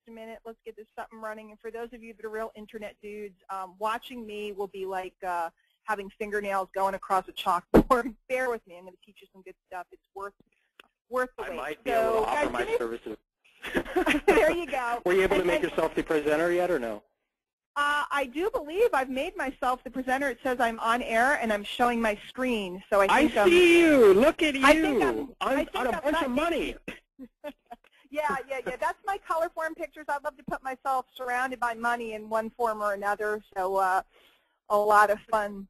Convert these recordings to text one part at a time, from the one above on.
a minute. Let's get this something running. And for those of you that are real internet dudes, watching me will be like having fingernails going across a chalkboard. Bear with me. I'm going to teach you some good stuff. It's worth the wait. I might be able to offer my services. There you go. Were you able to make yourself the presenter yet or no? I do believe I've made myself the presenter. It says I'm on air and I'm showing my screen. So I see you. Look at you. I think on a bunch of money. Yeah. That's my color form pictures. I'd love to put myself surrounded by money in one form or another. So a lot of fun.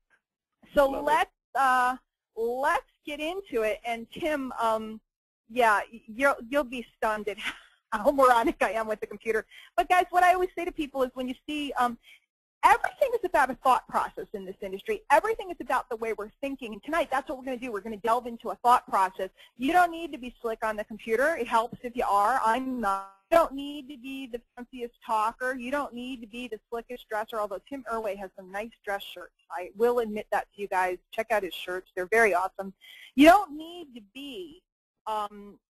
So let's get into it. And Tim, yeah, you'll be stunned at how moronic I am with the computer. But guys, what I always say to people is when you see everything is about a thought process in this industry. Everything is about the way we're thinking. And tonight, that's what we're going to do. We're going to delve into a thought process. You don't need to be slick on the computer. It helps if you are. I'm not. You don't need to be the fanciest talker. You don't need to be the slickest dresser, although Tim Irway has some nice dress shirts. I will admit that to you guys. Check out his shirts. They're very awesome. You don't need to be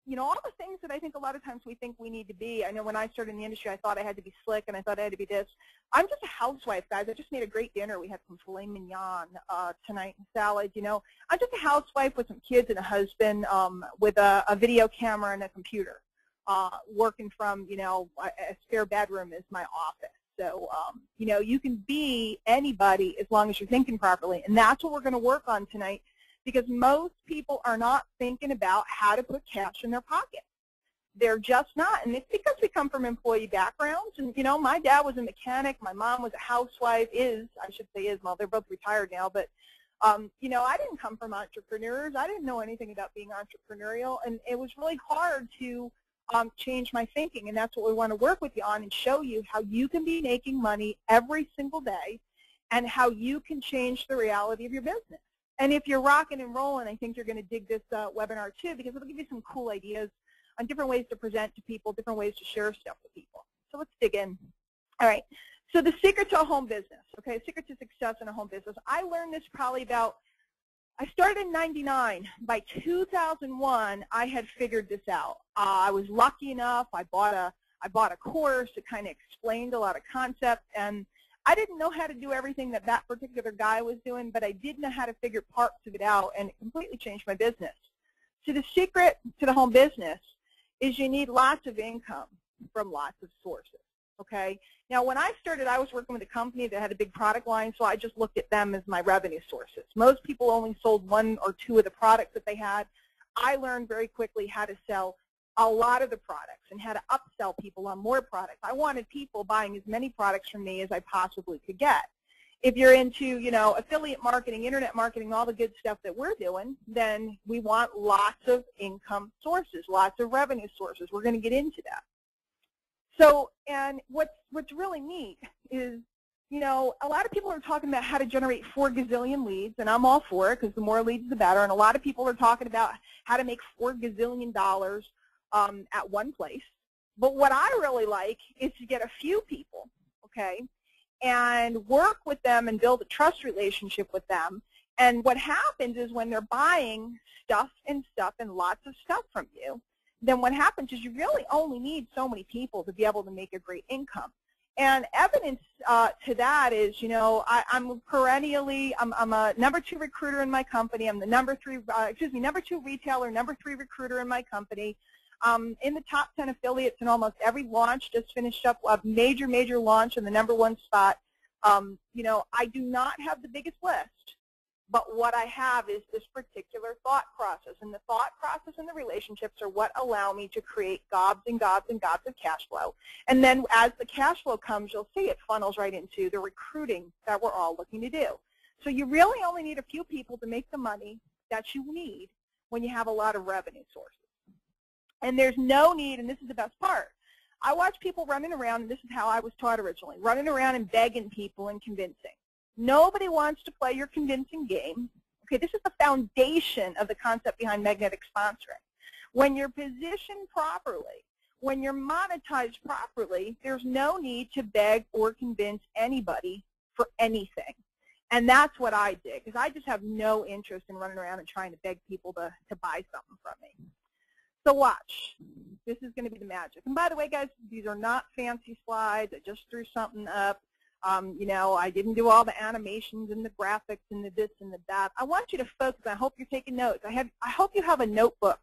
you know, all the things that I think a lot of times we think we need to be. I know when I started in the industry, I thought I had to be slick and I thought I had to be this. I'm just a housewife, guys. I just made a great dinner. We had some filet mignon tonight and salad. You know, I'm just a housewife with some kids and a husband with a video camera and a computer, working from, you know, a spare bedroom is my office. So, you know, you can be anybody as long as you're thinking properly. And that's what we're going to work on tonight. Because most people are not thinking about how to put cash in their pocket. They're just not. And it's because we come from employee backgrounds. And, you know, my dad was a mechanic. My mom was a housewife, I should say well, they're both retired now. But, you know, I didn't come from entrepreneurs. I didn't know anything about being entrepreneurial. And it was really hard to change my thinking. And that's what we want to work with you on and show you how you can be making money every single day and how you can change the reality of your business. And if you're rocking and rolling, I think you're going to dig this webinar too, because it'll give you some cool ideas on different ways to present to people, different ways to share stuff with people. So let's dig in. All right. So the secret to a home business, okay, secret to success in a home business. I learned this probably I started in '99. By 2001, I had figured this out. I was lucky enough. I bought a course that kind of explained a lot of concepts, and I didn't know how to do everything that particular guy was doing, but I did know how to figure parts of it out, and it completely changed my business. So the secret to the home business is you need lots of income from lots of sources, okay? Now, when I started, I was working with a company that had a big product line, so I just looked at them as my revenue sources. Most people only sold one or two of the products that they had. I learned very quickly how to sell a lot of the products and how to upsell people on more products. I wanted people buying as many products from me as I possibly could get. If you're into, you know, affiliate marketing, internet marketing, all the good stuff that we're doing, then we want lots of income sources, lots of revenue sources. We're going to get into that. So, and what's really neat is, you know, a lot of people are talking about how to generate 4 gazillion leads, and I'm all for it because the more leads the better. And a lot of people are talking about how to make $4 gazillion at one place. But what I really like is to get a few people, okay, and work with them and build a trust relationship with them. And what happens is when they're buying stuff and lots of stuff from you, then what happens is you really only need so many people to be able to make a great income. And evidence to that is, you know, I'm a #2 recruiter in my company. I'm the number 2 retailer, number 3 recruiter in my company. In the top 10 affiliates in almost every launch. Just finished up a major launch in the #1 spot. You know, I do not have the biggest list, but what I have is this particular thought process. And the thought process and the relationships are what allow me to create gobs and gobs and gobs of cash flow. And then as the cash flow comes, you'll see it funnels right into the recruiting that we're all looking to do. So you really only need a few people to make the money that you need when you have a lot of revenue sources. And there's no need, and this is the best part, I watch people running around, and this is how I was taught originally, running around and begging people and convincing. Nobody wants to play your convincing game. Okay, this is the foundation of the concept behind magnetic sponsoring. When you're positioned properly, when you're monetized properly, there's no need to beg or convince anybody for anything. And that's what I did, because I just have no interest in running around and trying to beg people to buy something from me. So watch. This is going to be the magic. And by the way, guys, these are not fancy slides. I just threw something up. You know, I didn't do all the animations and the graphics and the this and the that. I want you to focus. I hope you're taking notes. I hope you have a notebook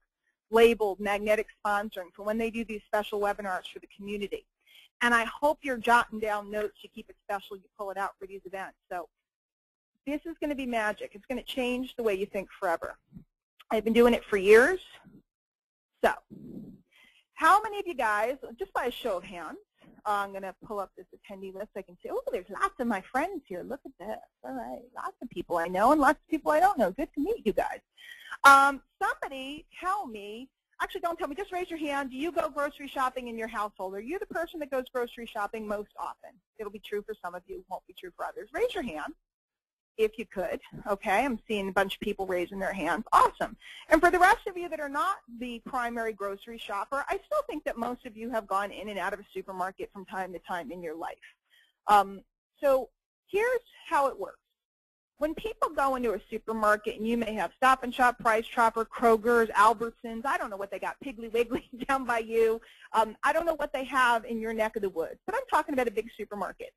labeled Magnetic Sponsoring for when they do these special webinars for the community. And I hope you're jotting down notes. You keep it special. You pull it out for these events. So this is going to be magic. It's going to change the way you think forever. I've been doing it for years. So how many of you guys, just by a show of hands, I'm going to pull up this attendee list. I can see, oh, there's lots of my friends here. Look at this. All right, lots of people I know and lots of people I don't know. Good to meet you guys. Somebody tell me, actually don't tell me, just raise your hand. Do you go grocery shopping in your household? Are you the person that goes grocery shopping most often? It'll be true for some of you, won't be true for others. Raise your hand if you could. Okay, I'm seeing a bunch of people raising their hands. Awesome. And for the rest of you that are not the primary grocery shopper, I still think that most of you have gone in and out of a supermarket from time to time in your life. So here's how it works. When people go into a supermarket, and you may have Stop and Shop, Price Chopper, Kroger's, Albertsons, I don't know what they got, Piggly Wiggly down by you. I don't know what they have in your neck of the woods, but I'm talking about a big supermarket.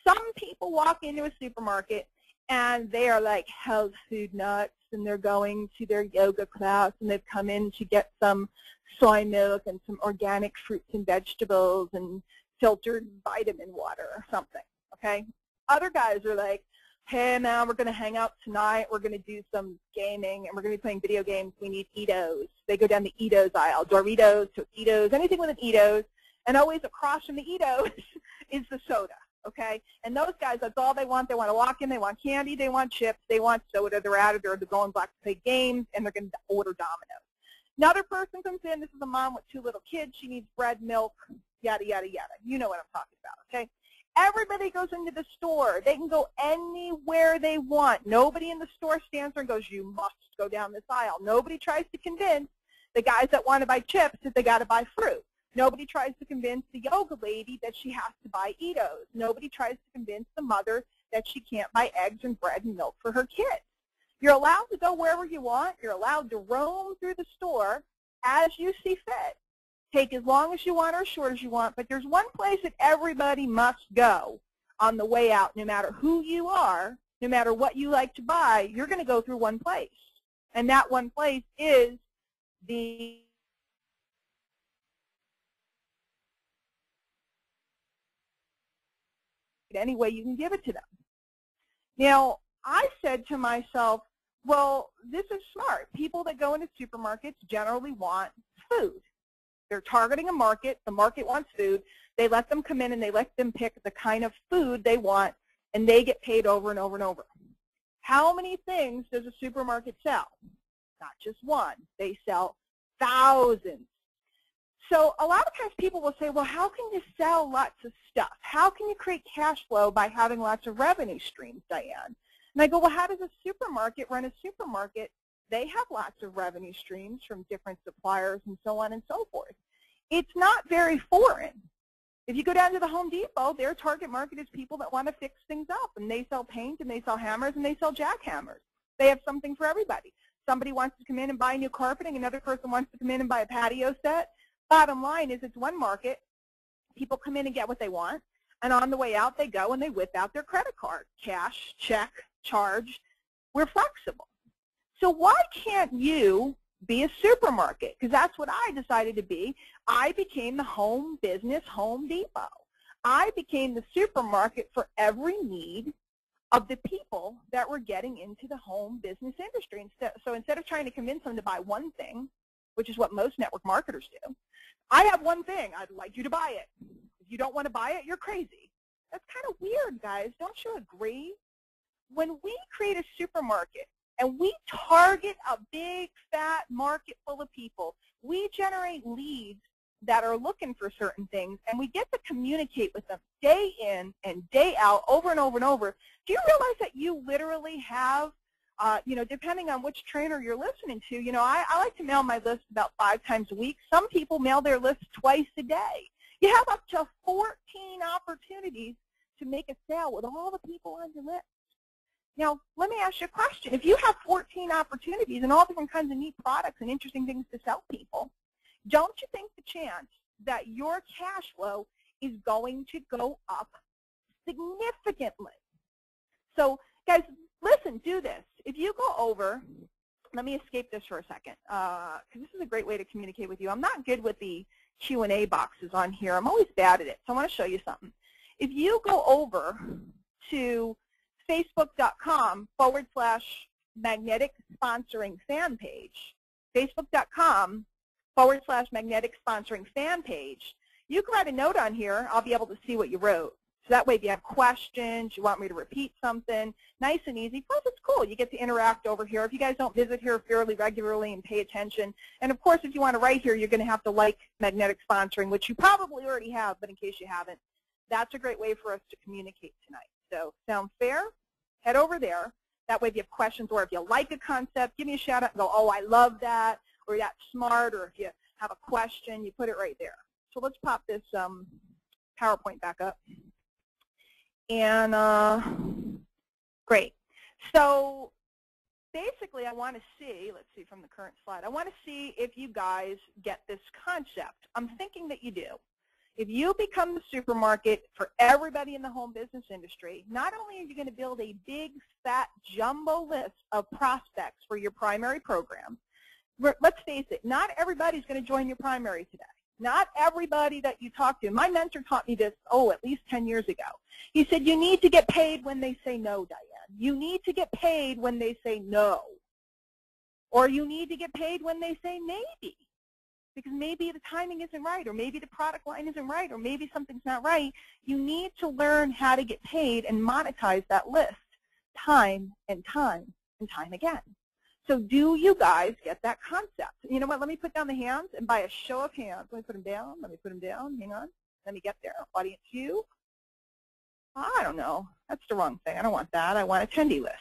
Some people walk into a supermarket and they are like health food nuts, and they're going to their yoga class, and they've come in to get some soy milk and some organic fruits and vegetables and filtered vitamin water or something, okay? Other guys are like, hey, man, we're going to hang out tonight. We're going to do some gaming, and we're going to be playing video games. We need Eatos. They go down the Eatos aisle, Doritos, Tostitos, anything with an Eatos, and always across from the Eatos is the soda. Okay, and those guys, that's all they want. They want to walk in, they want candy, they want chips, they want soda, they're out of there, they're going back to play games, and they're going to order Domino's. Another person comes in, this is a mom with 2 little kids, she needs bread, milk, yada, yada, yada. You know what I'm talking about, okay? Everybody goes into the store. They can go anywhere they want. Nobody in the store stands there and goes, you must go down this aisle. Nobody tries to convince the guys that want to buy chips that they got to buy fruit. Nobody tries to convince the yoga lady that she has to buy Eatos. Nobody tries to convince the mother that she can't buy eggs and bread and milk for her kids. You're allowed to go wherever you want. You're allowed to roam through the store as you see fit. Take as long as you want or as short as you want, but there's one place that everybody must go on the way out. No matter who you are, no matter what you like to buy, you're going to go through one place. And that one place is the any way you can give it to them. Now, I said to myself, well, this is smart. People that go into supermarkets generally want food. They're targeting a market. The market wants food. They let them come in and they let them pick the kind of food they want, and they get paid over and over and over. How many things does a supermarket sell? Not just one. They sell thousands. So a lot of times people will say, well, how can you sell lots of stuff? How can you create cash flow by having lots of revenue streams, Diane? And I go, well, how does a supermarket run a supermarket? They have lots of revenue streams from different suppliers and so on and so forth. It's not very foreign. If you go down to the Home Depot, their target market is people that want to fix things up, and they sell paint, and they sell hammers, and they sell jackhammers. They have something for everybody. Somebody wants to come in and buy new carpeting. Another person wants to come in and buy a patio set. Bottom line is it's one market. People come in and get what they want, and on the way out they go and they whip out their credit card. Cash, check, charge. We're flexible. So why can't you be a supermarket? Because that's what I decided to be. I became the home business Home Depot. I became the supermarket for every need of the people that were getting into the home business industry. So instead of trying to convince them to buy one thing, which is what most network marketers do, I have one thing. I'd like you to buy it. If you don't want to buy it, you're crazy. That's kind of weird, guys. Don't you agree? When we create a supermarket and we target a big, fat market full of people, we generate leads that are looking for certain things, and we get to communicate with them day in and day out, over and over and over. Do you realize that you literally have, depending on which trainer you're listening to, I like to mail my list about 5 times a week. Some people mail their list twice a day. You have up to 14 opportunities to make a sale with all the people on your list. Now, let me ask you a question. If you have 14 opportunities and all different kinds of neat products and interesting things to sell people, don't you think the chance that your cash flow is going to go up significantly? So, guys, listen, do this. If you go over, let me escape this for a second, because this is a great way to communicate with you. I'm not good with the Q&A boxes on here. I'm always bad at it, so I want to show you something. If you go over to facebook.com/magnetic sponsoring fan page, facebook.com/magnetic sponsoring fan page, you can write a note on here. I'll be able to see what you wrote. So that way if you have questions, you want me to repeat something, nice and easy. Plus it's cool. You get to interact over here. If you guys don't visit here fairly regularly and pay attention, and of course if you want to write here, you're going to have to like Magnetic Sponsoring, which you probably already have, but in case you haven't, that's a great way for us to communicate tonight. So sound fair? Head over there. That way if you have questions or if you like a concept, give me a shout out and go, oh, I love that, or that's smart, or if you have a question, you put it right there. So let's pop this PowerPoint back up. And great. So basically I want to see, let's see from the current slide, I want to see if you guys get this concept. I'm thinking that you do. If you become the supermarket for everybody in the home business industry, not only are you going to build a big, fat, jumbo list of prospects for your primary program, let's face it, not everybody's going to join your primary today. Not everybody that you talk to. My mentor taught me this, at least 10 years ago. He said, you need to get paid when they say no, Diane. You need to get paid when they say no. Or you need to get paid when they say maybe. Because maybe the timing isn't right, or maybe the product line isn't right, or maybe something's not right. You need to learn how to get paid and monetize that list time and time and time again. So do you guys get that concept? You know what, let me put down the hands, and by a show of hands, let me put them down, hang on, let me get there. Audience view. I don't know, that's the wrong thing. I don't want that. I want attendee list.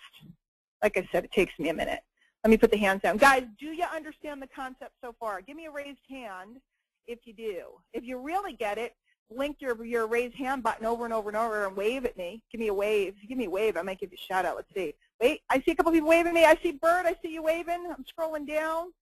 Like I said, it takes me a minute. Let me put the hands down. Guys, do you understand the concept so far? Give me a raised hand if you do. If you really get it, blink your raised hand button over and over and over and wave at me. Give me a wave. If you give me a wave, I might give you a shout out. Let's see. Wait, I see a couple people waving at me. I see Bert. I see you waving. I'm scrolling down.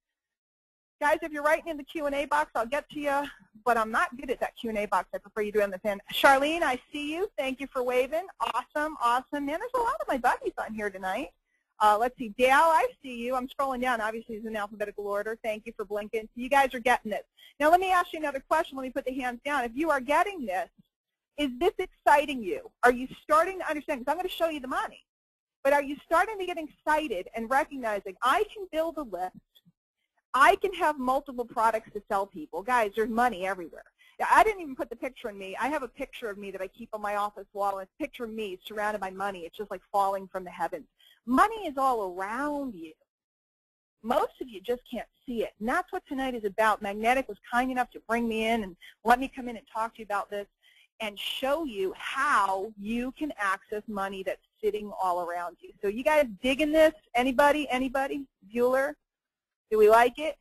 Guys, if you're writing in the Q&A box, I'll get to you, but I'm not good at that Q&A box. I prefer you do it on the pen. Charlene, I see you. Thank you for waving. Awesome, awesome. Man, there's a lot of my buddies on here tonight. Let's see. Dale, I see you. I'm scrolling down. Obviously, it's in alphabetical order. Thank you for blinking. So you guys are getting this. Now, let me ask you another question. Let me put the hands down. If you are getting this, is this exciting you? Are you starting to understand? Because I'm going to show you the money. But are you starting to get excited and recognizing I can build a list? I can have multiple products to sell people. Guys, there's money everywhere. I didn't even put the picture of me. I have a picture of me that I keep on my office wall. It's a picture of me surrounded by money. It's just like falling from the heavens. Money is all around you. Most of you just can't see it. And that's what tonight is about. Magnetic was kind enough to bring me in and let me come in and talk to you about this and show you how you can access money that's sitting all around you. So you guys digging this? Anybody? Anybody? Bueller? Do we like it?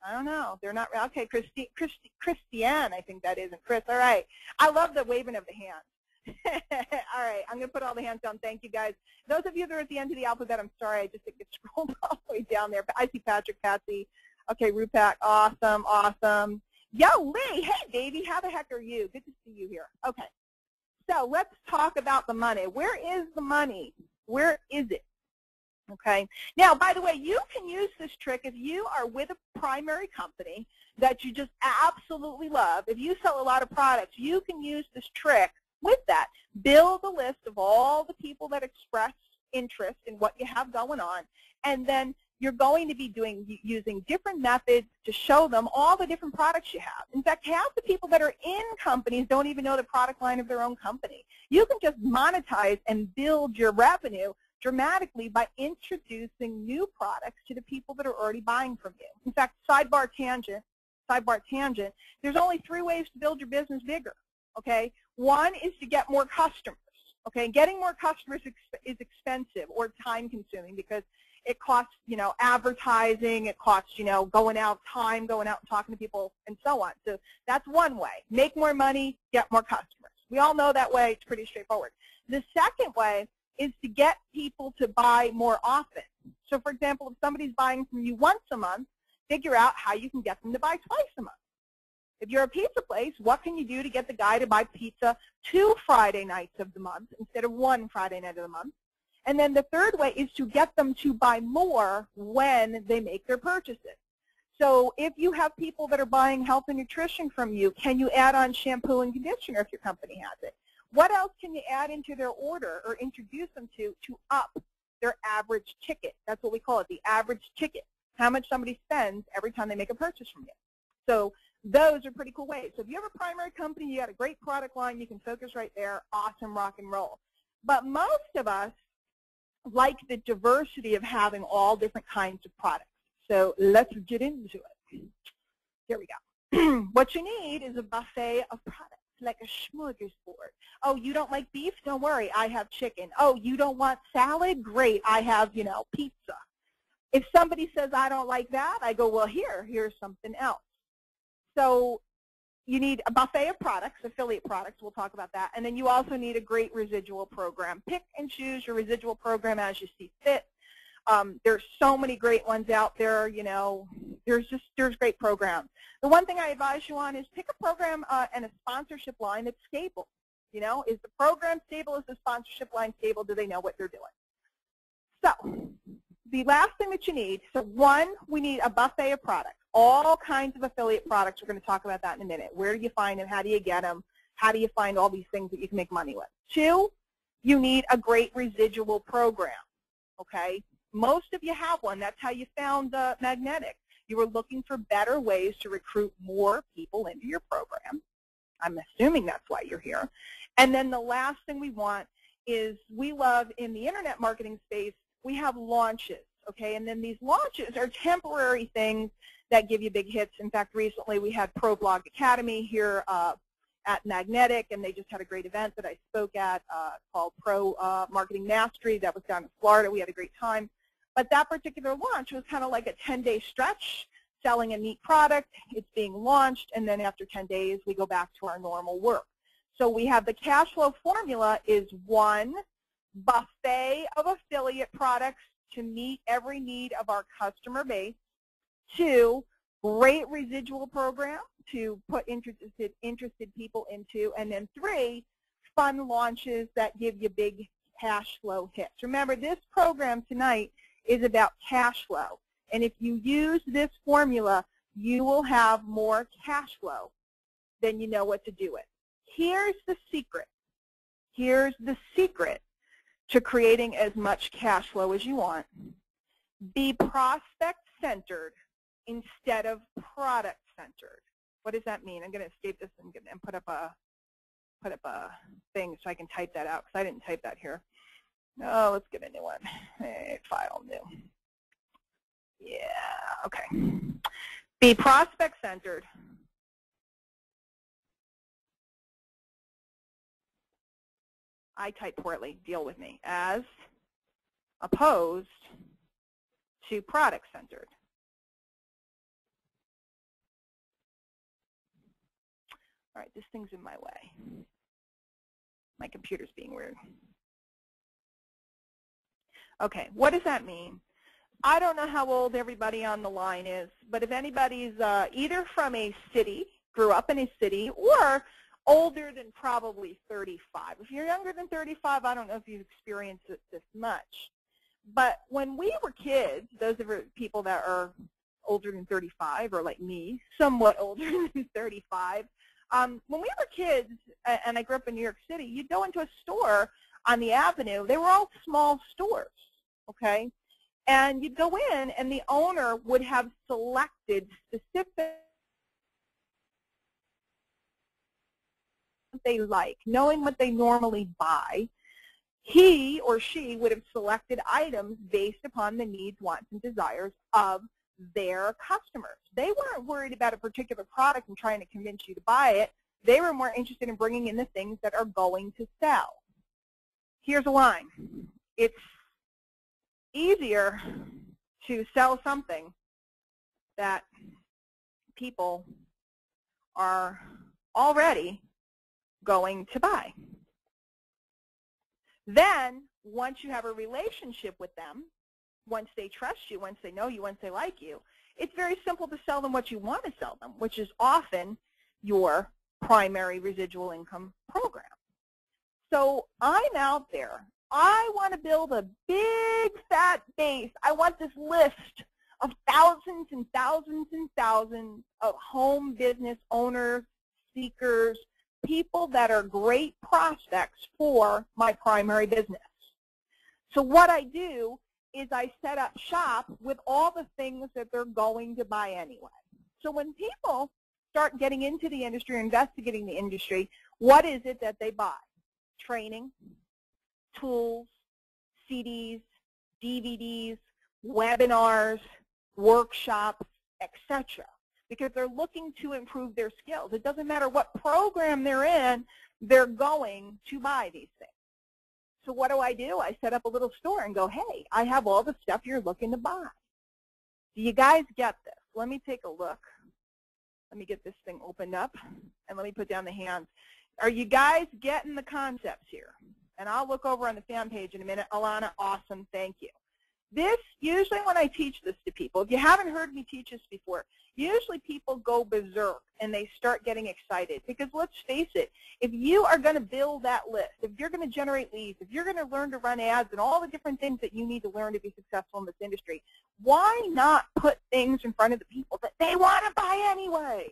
I don't know. They're not. Okay, Christiane, I think that is, and Chris. All right. I love the waving of the hands. All right. I'm going to put all the hands down. Thank you, guys. Those of you that are at the end of the alphabet, I'm sorry. I just think it scrolled all the way down there. I see Patrick, Patsy. Okay, Rupak. Awesome, awesome. Yo, Lee. Hey, baby. How the heck are you? Good to see you here. Okay. So let's talk about the money. Where is the money? Where is it? Okay. Now, by the way, you can use this trick if you are with a primary company that you just absolutely love. If you sell a lot of products, you can use this trick with that. Build a list of all the people that express interest in what you have going on, and then you're going to be using different methods to show them all the different products you have. In fact, half the people that are in companies don't even know the product line of their own company. You can just monetize and build your revenue dramatically by introducing new products to the people that are already buying from you. In fact, sidebar tangent, there's only 3 ways to build your business bigger, okay? One is to get more customers, okay? Getting more customers is expensive or time-consuming because it costs, advertising, it costs, going out and talking to people and so on. So that's one way. Make more money, get more customers. We all know that way. It's pretty straightforward. The second way is to get people to buy more often. So, for example, if somebody's buying from you once a month, figure out how you can get them to buy twice a month. If you're a pizza place, what can you do to get the guy to buy pizza 2 Friday nights of the month instead of 1 Friday night of the month? And then the third way is to get them to buy more when they make their purchases. So if you have people that are buying health and nutrition from you, can you add on shampoo and conditioner if your company has it? What else can you add into their order or introduce them to up their average ticket? That's what we call it, the average ticket, how much somebody spends every time they make a purchase from you. So those are pretty cool ways. So if you have a primary company, you got a great product line, you can focus right there, awesome, rock and roll. But most of us like the diversity of having all different kinds of products. So let's get into it. Here we go. What you need is a buffet of products, like a smorgasbord. Oh, you don't like beef? Don't worry, I have chicken. Oh, you don't want salad? Great, I have, pizza. If somebody says, I don't like that, I go, well, here's something else. So you need a buffet of products, affiliate products, we'll talk about that, and then you also need a great residual program. Pick and choose your residual program as you see fit. There's so many great ones out there, there's great programs. The one thing I advise you on is pick a program and a sponsorship line that's stable. Is the program stable? Is the sponsorship line stable? Do they know what they're doing? So the last thing that you need, so one, we need a buffet of products, all kinds of affiliate products. We're going to talk about that in a minute. Where do you find them? How do you get them? How do you find all these things that you can make money with? Two, you need a great residual program, okay? Most of you have one. That's how you found Magnetic. You were looking for better ways to recruit more people into your program. I'm assuming that's why you're here. And then the last thing we want is we love in the internet marketing space, we have launches, okay? And then these launches are temporary things that give you big hits. In fact, recently we had Pro Blog Academy here at Magnetic, and they just had a great event that I spoke at called Pro Marketing Mastery. That was down in Florida. We had a great time. But that particular launch was kind of like a 10-day stretch, selling a neat product. It's being launched, and then after 10 days, we go back to our normal work. So we have the cash flow formula is one, buffet of affiliate products to meet every need of our customer base. Two, great residual program to put interested people into. And then three, fun launches that give you big cash flow hits. Remember, this program tonight is about cash flow. And if you use this formula, you will have more cash flow than you know what to do with. Here's the secret. Here's the secret to creating as much cash flow as you want. Be prospect-centered instead of product-centered. What does that mean? I'm going to escape this and put up a thing so I can type that out, because I didn't type that here. Oh, let's get a new one. Hey, file new. Yeah, okay. Be prospect-centered. I type poorly, deal with me, as opposed to product-centered. All right, this thing's in my way. My computer's being weird. Okay, what does that mean? I don't know how old everybody on the line is, but if anybody's either from a city, grew up in a city, or older than probably 35. If you're younger than 35, I don't know if you've experienced it this much. But when we were kids, those are people that are older than 35, or like me, somewhat older than 35, when we were kids, and I grew up in New York City, you'd go into a store on the avenue. They were all small stores, okay? And you'd go in, and the owner would have selected specific they like, knowing what they normally buy. He or she would have selected items based upon the needs, wants, and desires of their customers. They weren't worried about a particular product and trying to convince you to buy it. They were more interested in bringing in the things that are going to sell. Here's a line. It's easier to sell something that people are already going to buy. Then, once you have a relationship with them, once they trust you, once they know you, once they like you, it's very simple to sell them what you want to sell them, which is often your primary residual income program. So I'm out there. I want to build a big fat base. I want this list of thousands and thousands and thousands of home business owners, seekers, people that are great prospects for my primary business. So what I do is I set up shop with all the things that they're going to buy anyway. So when people start getting into the industry or investigating the industry, what is it that they buy? Training, tools, CDs, DVDs, webinars, workshops, etc. Because they're looking to improve their skills. It doesn't matter what program they're in, they're going to buy these things. So what do? I set up a little store and go, hey, I have all the stuff you're looking to buy. Do you guys get this? Let me take a look. Let me get this thing opened up, and let me put down the hands. Are you guys getting the concepts here? And I'll look over on the fan page in a minute. Alana, awesome, thank you. This, usually when I teach this to people, if you haven't heard me teach this before, usually people go berserk and they start getting excited. Because let's face it, if you are going to build that list, if you're going to generate leads, if you're going to learn to run ads and all the different things that you need to learn to be successful in this industry, why not put things in front of the people that they want to buy anyway?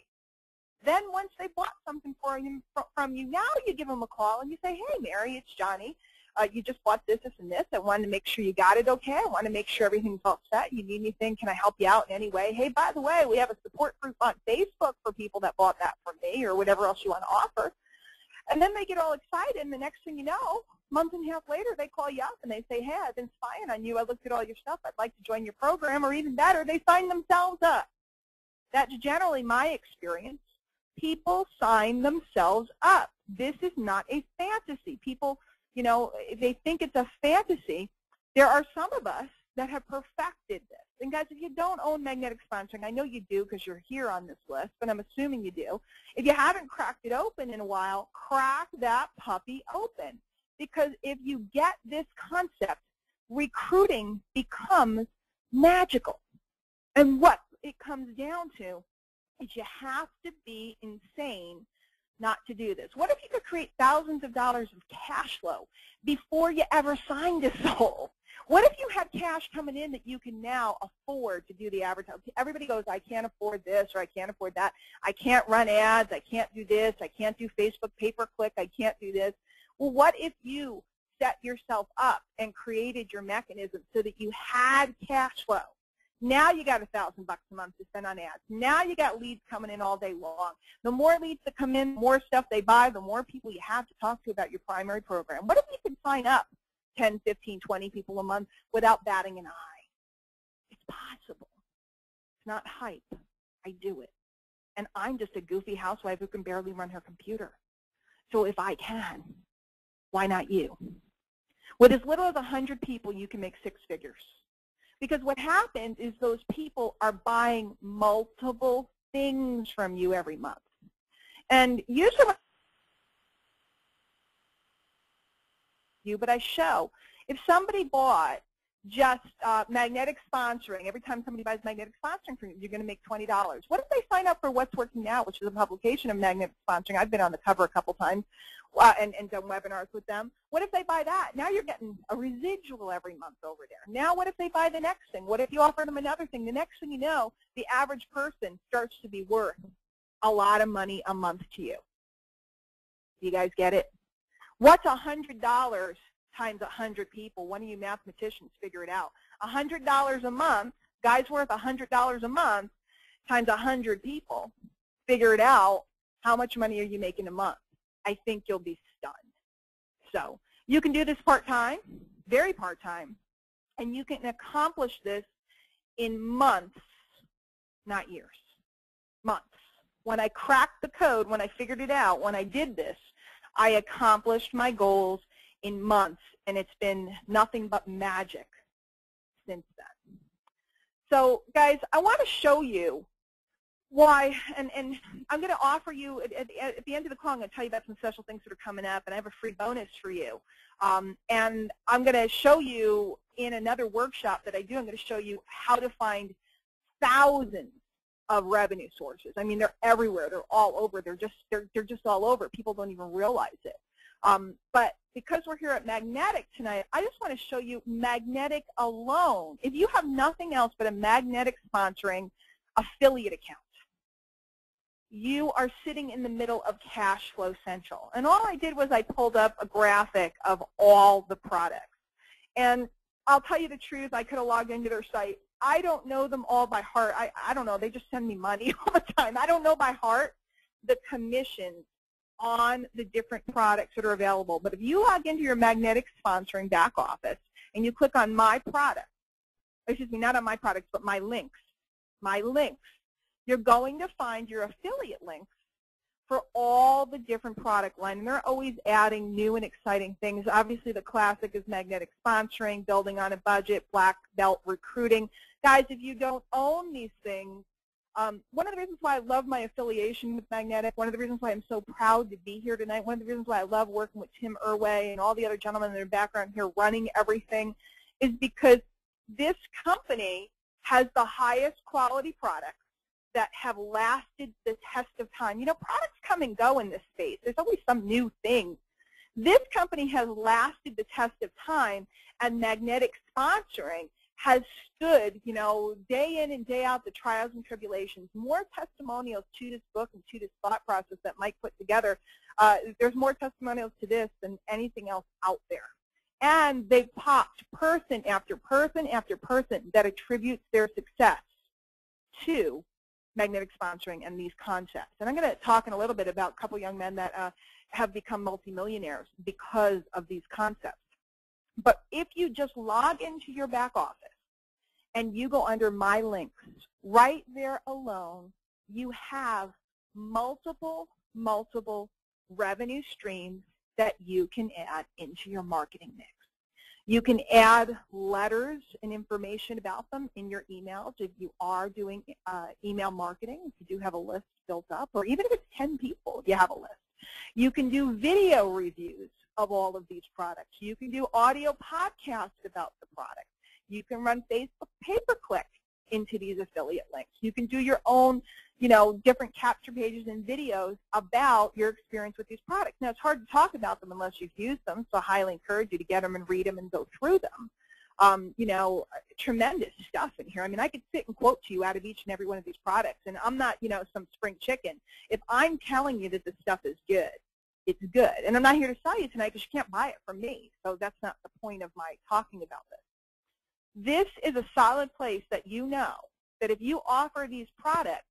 Then once they bought something from you, now you give them a call and you say, hey, Mary, it's Johnny. You just bought this, this, and this. I wanted to make sure you got it okay. I want to make sure everything's all set. You need anything? Can I help you out in any way? Hey, by the way, we have a support group on Facebook for people that bought that from me or whatever else you want to offer. And then they get all excited, and the next thing you know, a month and a half later, they call you up and they say, hey, I've been spying on you. I looked at all your stuff. I'd like to join your program, or even better, they sign themselves up. That's generally my experience. People sign themselves up. This is not a fantasy. People, you know, they think it's a fantasy. There are some of us that have perfected this. And guys, if you don't own magnetic sponsoring, I know you do because you're here on this list, but I'm assuming you do. If you haven't cracked it open in a while, crack that puppy open. Because if you get this concept, recruiting becomes magical. And what it comes down to is you have to be insane not to do this. What if you could create thousands of dollars of cash flow before you ever signed a soul? What if you had cash coming in that you can now afford to do the advertising? Everybody goes, I can't afford this or I can't afford that. I can't run ads. I can't do this. I can't do Facebook pay-per-click. I can't do this. Well, what if you set yourself up and created your mechanism so that you had cash flow? Now you got $1,000 a month to spend on ads. Now you got leads coming in all day long. The more leads that come in, the more stuff they buy, the more people you have to talk to about your primary program. What if you could sign up 10, 15, 20 people a month without batting an eye? It's possible. It's not hype. I do it. And I'm just a goofy housewife who can barely run her computer. So if I can, why not you? With as little as 100 people, you can make 6 figures. Because what happens is those people are buying multiple things from you every month. And usually, but I show, if somebody bought just magnetic sponsoring, every time somebody buys magnetic sponsoring from you, you're going to make $20. What if they sign up for What's Working Now, which is a publication of magnetic sponsoring? I've been on the cover a couple times and done webinars with them. What if they buy that? Now you're getting a residual every month over there. Now what if they buy the next thing? What if you offer them another thing? The next thing you know, the average person starts to be worth a lot of money a month to you. Do you guys get it? What's $100 times 100 people? One of you mathematicians figure it out. $100 a month, guys worth $100 a month times 100 people. Figure it out. How much money are you making a month? I think you'll be stunned. So you can do this part-time, very part-time, and you can accomplish this in months, not years. Months. When I cracked the code, when I figured it out, when I did this, I accomplished my goals in months, and it's been nothing but magic since then. So guys, I want to show you why, and I'm going to offer you, at the end of the call, I'm going to tell you about some special things that are coming up, and I have a free bonus for you. And I'm going to show you in another workshop that I do, I'm going to show you how to find thousands of revenue sources. I mean, they're everywhere. They're all over. They're just all over. People don't even realize it. But because we're here at Magnetic tonight, I just want to show you Magnetic alone. If you have nothing else but a Magnetic sponsoring affiliate account, you are sitting in the middle of Cashflow Central. And all I did was I pulled up a graphic of all the products. And I'll tell you the truth, I could have logged into their site. I don't know them all by heart. I don't know. They just send me money all the time. I don't know by heart the commissions on the different products that are available. But if you log into your Magnetic sponsoring back office and you click on my product, excuse me, not on my products, but my links, you're going to find your affiliate links for all the different product lines. And they're always adding new and exciting things. Obviously, the classic is Magnetic sponsoring, building on a budget, black belt recruiting. Guys, if you don't own these things, one of the reasons why I love my affiliation with Magnetic, one of the reasons why I'm so proud to be here tonight, one of the reasons why I love working with Tim Irway and all the other gentlemen in their background here running everything, is because this company has the highest quality products that have lasted the test of time. You know, products come and go in this space. There's always some new thing. This company has lasted the test of time, and Magnetic sponsoring has stood, you know, day in and day out, the trials and tribulations. More testimonials to this book and to this thought process that Mike put together. There's more testimonials to this than anything else out there. And they've popped person after person after person that attributes their success to Magnetic sponsoring and these concepts. And I'm going to talk in a little bit about a couple young men that have become multimillionaires because of these concepts. But if you just log into your back office and you go under My Links, right there alone, you have multiple revenue streams that you can add into your marketing mix. You can add letters and information about them in your emails if you are doing email marketing, if you do have a list built up, or even if it's 10 people, you have a list. You can do video reviews of all of these products. You can do audio podcasts about the product. You can run Facebook pay-per-click into these affiliate links. You can do your own, you know, different capture pages and videos about your experience with these products. Now, it's hard to talk about them unless you've used them, so I highly encourage you to get them and read them and go through them. You know, tremendous stuff in here. I mean, I could sit and quote to you out of each and every one of these products, and I'm not, you know, some spring chicken. If I'm telling you that this stuff is good, it's good. And I'm not here to sell you tonight because you can't buy it from me, so that's not the point of my talking about this. This is a solid place that you know that if you offer these products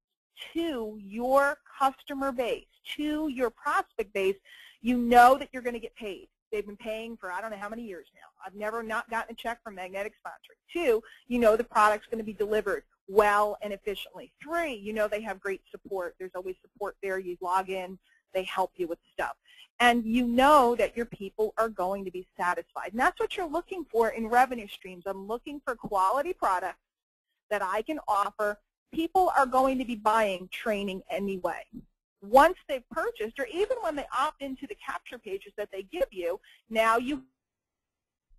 to your customer base, to your prospect base, you know that you're going to get paid. They've been paying for I don't know how many years now. I've never not gotten a check from Magnetic sponsoring. 2, you know the product's going to be delivered well and efficiently. 3, you know they have great support. There's always support there. You log in, they help you with stuff. And you know that your people are going to be satisfied. And that's what you're looking for in revenue streams. I'm looking for quality products that I can offer. People are going to be buying training anyway. Once they've purchased, or even when they opt into the capture pages that they give you, now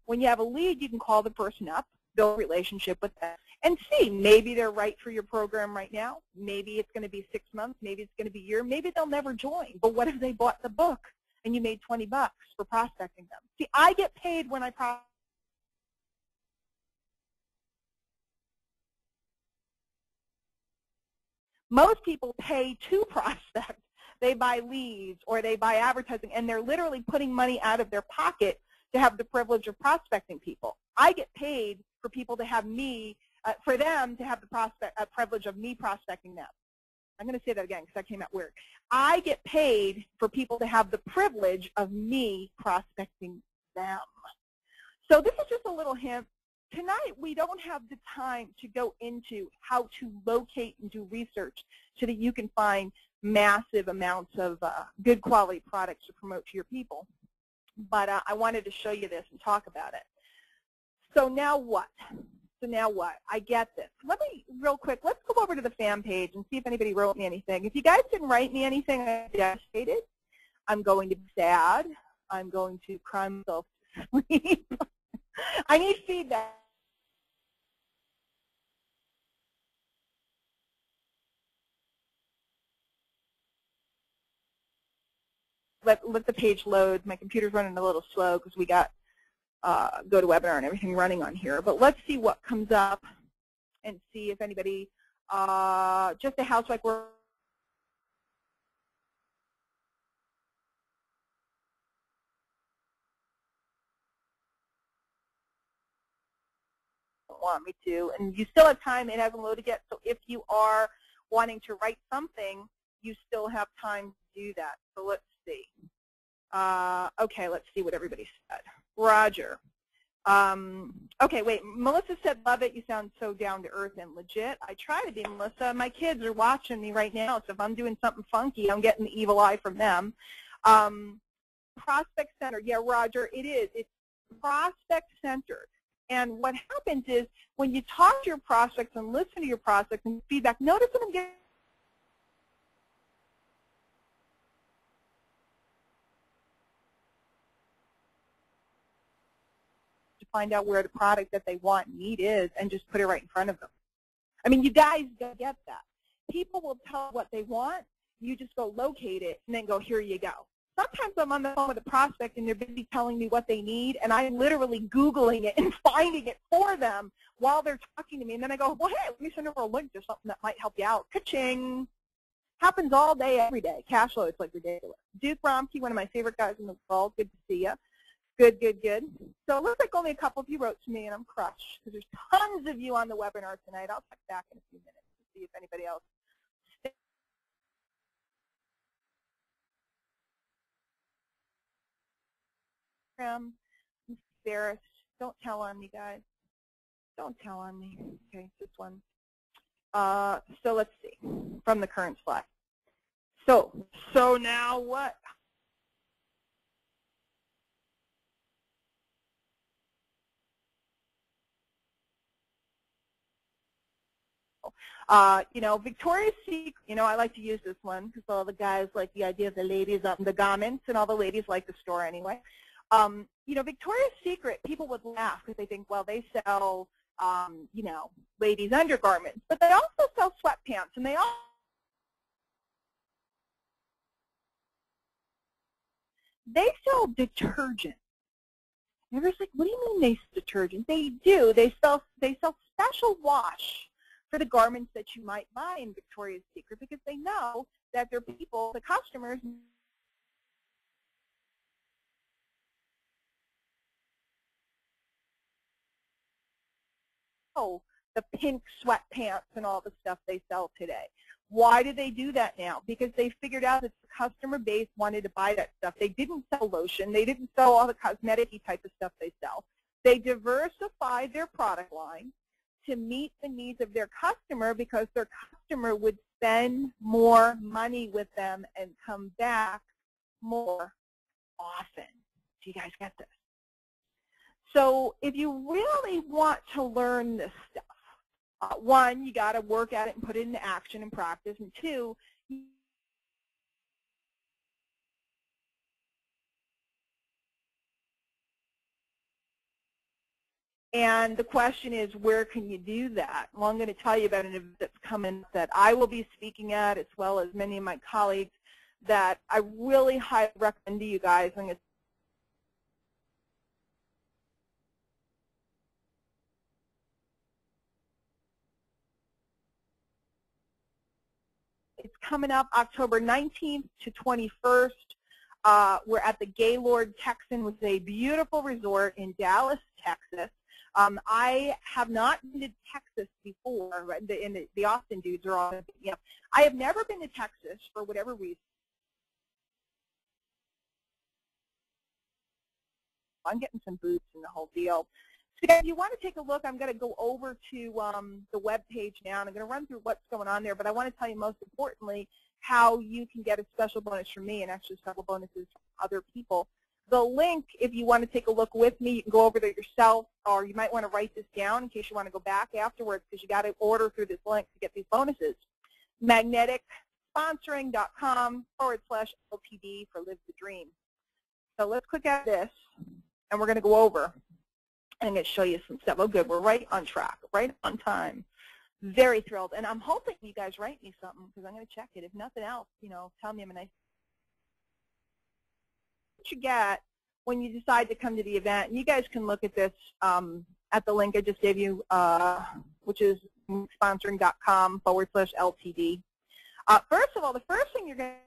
when you have a lead, you can call the person up, build a relationship with them, and see, maybe they're right for your program right now. Maybe it's going to be 6 months. Maybe it's going to be a year. Maybe they'll never join. But what if they bought the book and you made $20 for prospecting them? See, I get paid when I prospect. Most people pay to prospect. They buy leads or they buy advertising, and they're literally putting money out of their pocket to have the privilege of prospecting people. I get paid for people to have me, for them to have the privilege of me prospecting them. I'm going to say that again because that came out weird. I get paid for people to have the privilege of me prospecting them. So this is just a little hint. Tonight, we don't have the time to go into how to locate and do research so that you can find massive amounts of good quality products to promote to your people. But I wanted to show you this and talk about it. So now what? I get this. Let me, real quick, let's go over to the fan page and see if anybody wrote me anything. If you guys didn't write me anything, I'm devastated. I'm going to be sad. I'm going to cry myself to sleep. I need feedback. let the page load. My computer's running a little slow because we got GoToWebinar and everything running on here. But let's see what comes up and see if anybody, just a housewife work. Want me to, and you still have time. It hasn't loaded yet, so if you are wanting to write something, you still have time to do that. So let's see. Okay, let's see what everybody said. Roger. Okay, wait. Melissa said, love it. You sound so down to earth and legit. I try to be, Melissa. My kids are watching me right now, so if I'm doing something funky, I'm getting the evil eye from them. Prospect centered. Yeah, Roger, it is. It's prospect centered. And what happens is when you talk to your prospects and listen to your prospects and feedback, notice what I'm getting. To find out where the product that they want and need is and just put it right in front of them. I mean, you guys don't get that. People will tell what they want. You just go locate it and then go, here you go. Sometimes I'm on the phone with a prospect and they're busy telling me what they need, and I'm literally Googling it and finding it for them while they're talking to me. And then I go, well, hey, let me send over a link to something that might help you out. Ka-ching. Happens all day, every day. Cashflow, it's like ridiculous. Duke Romkey, one of my favorite guys in the world. Good to see you. Good, good, good. So it looks like only a couple of you wrote to me, and I'm crushed because there's tons of you on the webinar tonight. I'll check back in a few minutes to see if anybody else. I'm embarrassed. Don't tell on me, guys. Don't tell on me. Okay, this one. So let's see from the current slide. So now what? You know, Victoria's Secret, you know, I like to use this one because all the guys like the idea of the ladies up in the garments, and all the ladies like the store anyway. You know, Victoria's Secret, people would laugh because they think, well, they sell, you know, ladies' undergarments, but they also sell sweatpants, and they sell detergent. Everybody's like, what do you mean they sell detergent? They do. They sell special wash for the garments that you might buy in Victoria's Secret because they know that their people, the customers, know the pink sweatpants and all the stuff they sell today. Why do they do that now? Because they figured out that the customer base wanted to buy that stuff. They didn't sell lotion. They didn't sell all the cosmetic-y type of stuff they sell. They diversified their product line to meet the needs of their customer because their customer would spend more money with them and come back more often. Do you guys get this? So if you really want to learn this stuff, one, you got to work at it and put it into action and practice, and two, and the question is, where can you do that? Well, I'm going to tell you about an event that's coming that I will be speaking at, as well as many of my colleagues, that I really highly recommend to you guys. I'm going to It's coming up October 19th to 21st. We're at the Gaylord Texan, which is a beautiful resort in Dallas, Texas. I have not been to Texas before, and the Austin dudes are all, you know. I have never been to Texas for whatever reason. I'm getting some boots and the whole deal. So if you want to take a look, I'm going to go over to the web page now, and I'm going to run through what's going on there, but I want to tell you most importantly how you can get a special bonus from me and actually several bonuses from other people. The link, if you want to take a look with me, you can go over there yourself, or you might want to write this down in case you want to go back afterwards because you got to order through this link to get these bonuses. magneticsponsoring.com/LTD for Live the Dream. So let's click at this, and we're going to go over. I'm going to show you some stuff. Oh, good. We're right on track, right on time. Very thrilled. And I'm hoping you guys write me something because I'm going to check it. If nothing else, you know, tell me I'm a nice. what you get when you decide to come to the event. And you guys can look at this at the link I just gave you, which is sponsoring.com/LTD. First of all, the first thing you're going to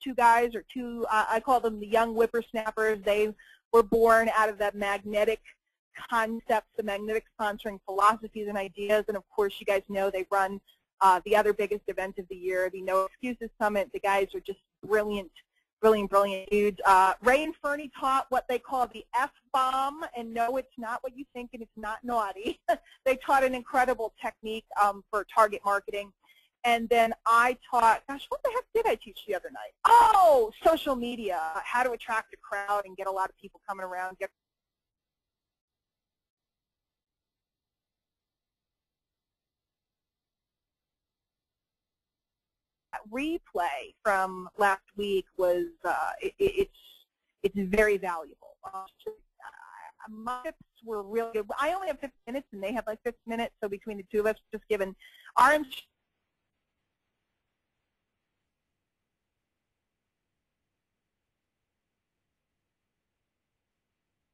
two guys or two, I call them the young whippersnappers. They were born out of that magnetic concepts, the magnetic sponsoring philosophies and ideas. And of course, you guys know they run the other biggest event of the year, the No Excuses Summit. The guys are just brilliant, brilliant, brilliant dudes. Ray and Fernie taught what they call the F-bomb, and no, it's not what you think, and it's not naughty. They taught an incredible technique for target marketing. And then I taught, gosh, what the heck did I teach the other night? Oh, social media, how to attract a crowd and get a lot of people coming around. Get that replay from last week was, it's very valuable. My tips were really good. I only have 15 minutes, and they have like 15 minutes, so between the two of us, just given our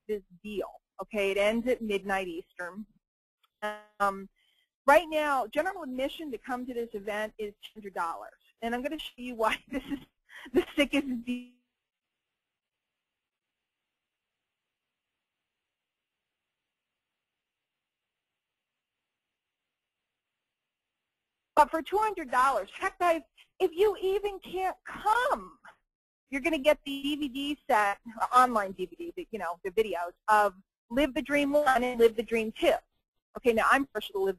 this deal. Okay, it ends at midnight Eastern. Right now, general admission to come to this event is $200, and I'm going to show you why this is the sickest deal. But for $200, heck, guys, if you even can't come, you're going to get the DVD set, online DVD, you know, the videos of Live the Dream 1 and Live the Dream 2. Okay, now I'm first to live.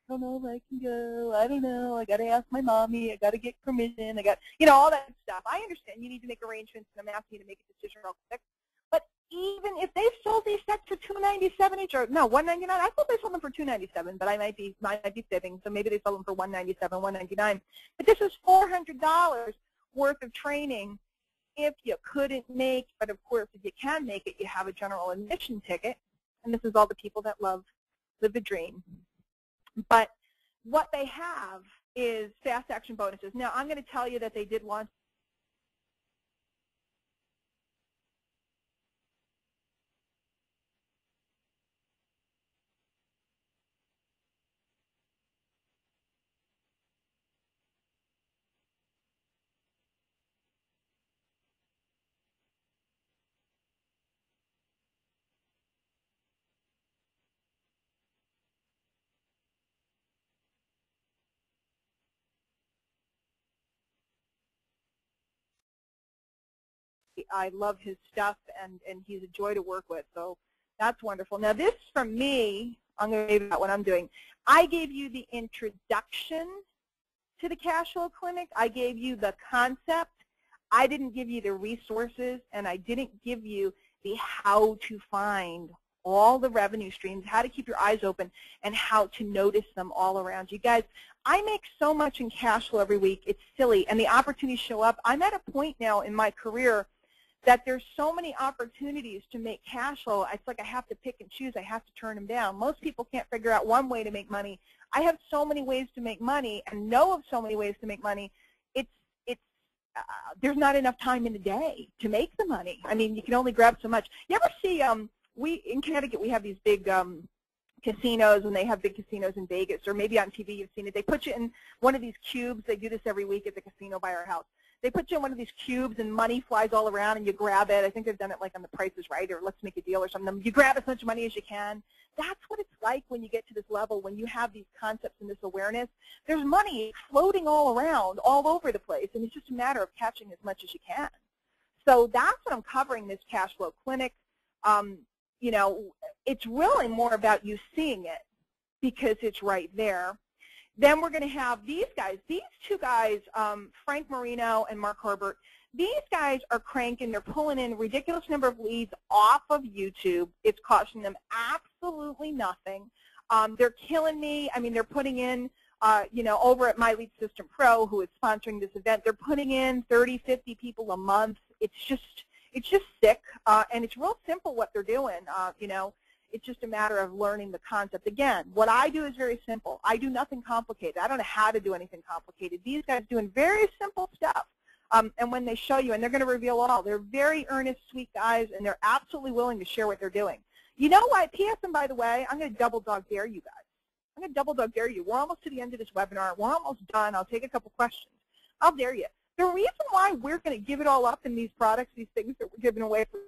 I don't know if I can go. I don't know. I got to ask my mommy. I got to get permission. I got, you know, all that stuff. I understand you need to make arrangements, and I'm asking you to make a decision real quick. But even if they sold these sets for $297 each, or no, $199. I thought they sold them for $297, but I might be fibbing. So maybe they sold them for $197, $199. But this is $400 worth of training. If you couldn't make, but of course, if you can make it, you have a general admission ticket. And this is all the people that Live the Dream. But what they have is fast action bonuses. Now, I'm going to tell you that they did launch I love his stuff, and he's a joy to work with. So that's wonderful. Now, this from me, I'm going to give you what I'm doing. I gave you the introduction to the Cashflow Clinic. I gave you the concept. I didn't give you the resources, and I didn't give you the how to find all the revenue streams, how to keep your eyes open, and how to notice them all around you. Guys, I make so much in Cashflow every week. It's silly, and the opportunities show up. I'm at a point now in my career that there's so many opportunities to make cash flow. It's like I have to pick and choose. I have to turn them down. Most people can't figure out one way to make money. I have so many ways to make money and know of so many ways to make money. There's not enough time in the day to make the money. I mean, you can only grab so much. You ever see, in Connecticut, we have these big casinos, and they have big casinos in Vegas, or maybe on TV you've seen it. They put you in one of these cubes. They do this every week at the casino by our house. They put you in one of these cubes, and money flies all around, and you grab it. I think they've done it like on The Price is Right or Let's Make a Deal or something. You grab as much money as you can. That's what it's like when you get to this level, when you have these concepts and this awareness. There's money floating all around, all over the place, and it's just a matter of catching as much as you can. So that's what I'm covering this Cashflow Clinic. You know, it's really more about you seeing it because it's right there. Then we're going to have these guys, these two guys, Frank Marino and Mark Herbert. These guys are cranking. They're pulling in a ridiculous number of leads off of YouTube. It's costing them absolutely nothing. They're killing me. I mean, they're putting in you know, over at My Lead System Pro, who is sponsoring this event, they're putting in 30, 50 people a month. It's just sick, and it's real simple what they're doing. You know, it's just a matter of learning the concept. Again, what I do is very simple. I do nothing complicated. I don't know how to do anything complicated. These guys doing very simple stuff. And when they show you, and they're going to reveal all, they're very earnest, sweet guys, and they're absolutely willing to share what they're doing. You know what? P.S. and by the way, I'm going to double dog dare you guys. I'm going to double dog dare you. We're almost to the end of this webinar. We're almost done. I'll take a couple questions. I'll dare you. The reason why we're going to give it all up in these products, these things that we're giving away for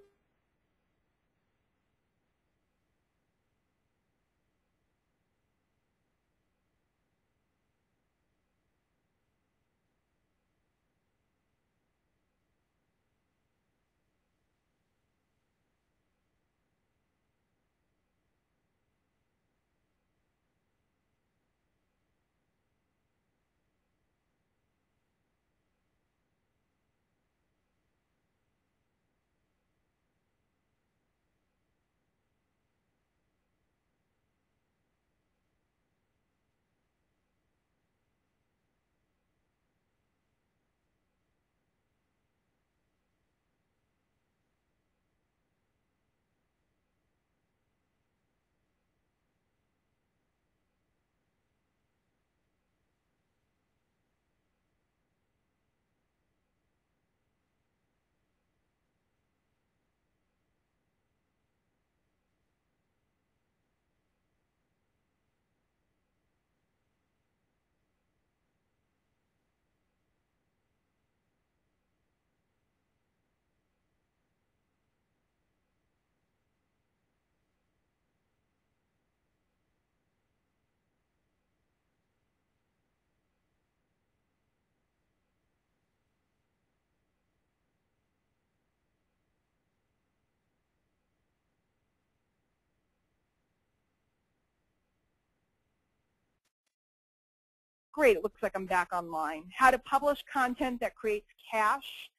Great, it looks like I'm back online. How to publish content that creates cash.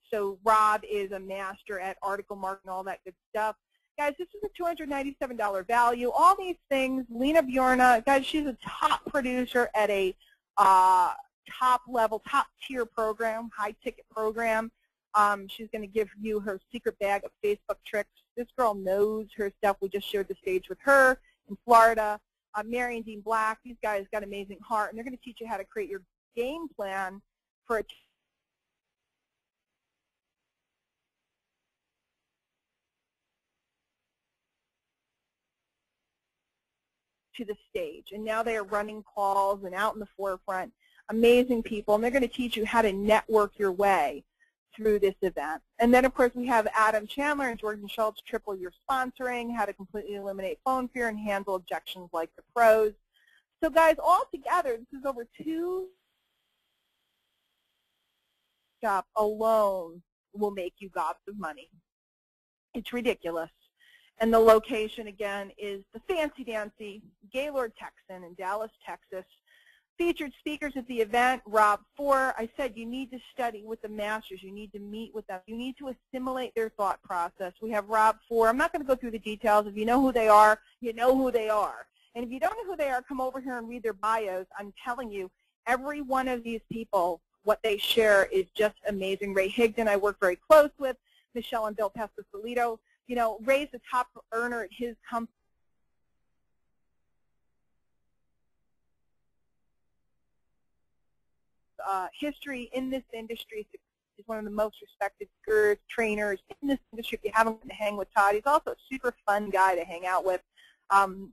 So Rob is a master at article marketing, all that good stuff. Guys, this is a $297 value. All these things, Lena Bjorna, guys, she's a top producer at a top level, top tier program, high ticket program. She's going to give you her secret bag of Facebook tricks. This girl knows her stuff. We just shared the stage with her in Florida. Mary and Dean Black, these guys got amazing heart, and they're going to teach you how to create your game plan for a to the stage. And now they are running calls and out in the forefront. Amazing people, and they're going to teach you how to network your way through this event. And then, of course, we have Adam Chandler and Jordan Schultz, triple your sponsoring, how to completely eliminate phone fear and handle objections like the pros. So guys, all together, this is over 2 shop alone will make you gobs of money. It's ridiculous. And the location, again, is the fancy-dancy Gaylord Texan in Dallas, Texas. Featured speakers at the event, Rob Four. I said you need to study with the masters. You need to meet with them. You need to assimilate their thought process. We have Rob Four. I'm not going to go through the details. If you know who they are, you know who they are. And if you don't know who they are, come over here and read their bios. I'm telling you, every one of these people, what they share is just amazing. Ray Higdon, I work very close with. Michelle and Bill Pescasolido. You know, Ray's a top earner at his company. History in this industry is one of the most respected trainers in this industry. If you haven't gotten to hang with Todd, he's also a super fun guy to hang out with.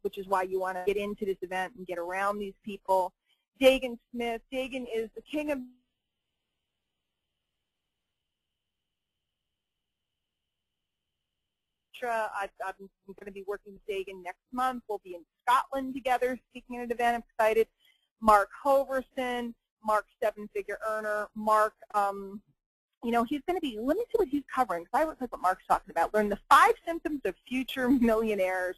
Which is why you want to get into this event and get around these people. Dagan Smith. Dagan is the king of I'm going to be working with Dagan next month. We'll be in Scotland together speaking at an event. I'm excited. Mark Hoverson. Mark, 7-figure earner. Mark, you know, he's going to be, let me see what he's covering, because I look like what Mark's talking about. Learn the 5 symptoms of future millionaires.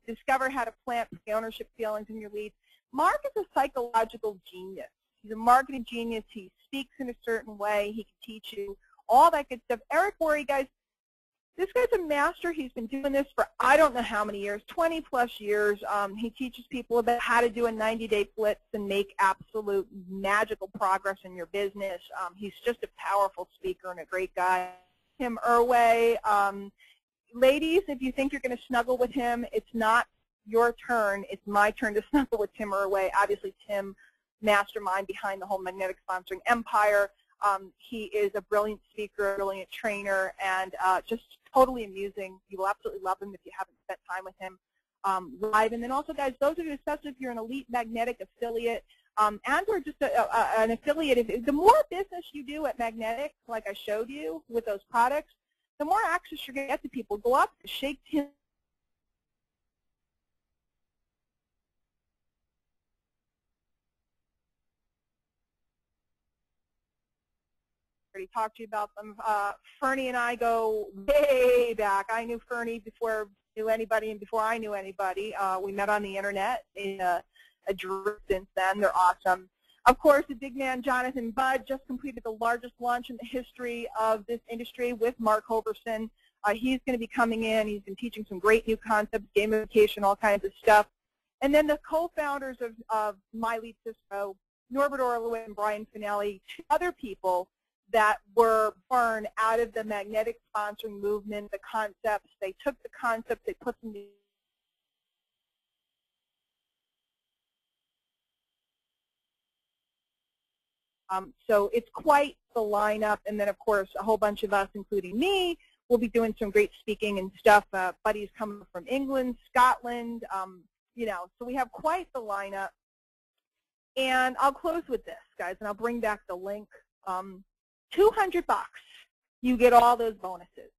Discover how to plant ownership feelings in your leads. Mark is a psychological genius. He's a marketing genius. He speaks in a certain way. He can teach you all that good stuff. Eric Worre, guys, This guy's a master. He's been doing this for I don't know how many years, 20-plus years. He teaches people about how to do a 90-day blitz and make absolute magical progress in your business. He's just a powerful speaker and a great guy. Tim Irway. Ladies, if you think you're going to snuggle with him, it's not your turn. It's my turn to snuggle with Tim Irway. Obviously, Tim, mastermind behind the whole magnetic sponsoring empire. He is a brilliant speaker, a brilliant trainer, and just totally amusing. You will absolutely love him if you haven't spent time with him live. And then also, guys, those of you, especially if you're an elite magnetic affiliate and or just an affiliate, the more business you do at Magnetic, like I showed you with those products, the more access you're going to get to people. Go up, shake hands. Talk to you about them. Fernie and I go way back. I knew Fernie before I knew anybody and before I knew anybody. We met on the internet in a group since then. They're awesome. Of course, the big man Jonathan Budd just completed the largest launch in the history of this industry with Mark Hoverson. He's going to be coming in. He's been teaching some great new concepts, gamification, all kinds of stuff. And then the co-founders of My Lead Cisco, Norbert Orlowin and Brian Finelli, two other people that were born out of the magnetic sponsoring movement, the concepts. They took the concepts, they put them so it's quite the lineup. And then, of course, a whole bunch of us, including me, will be doing some great speaking and stuff. Buddies coming from England, Scotland, you know, so we have quite the lineup. And I'll close with this, guys, and I'll bring back the link. $200, you get all those bonuses.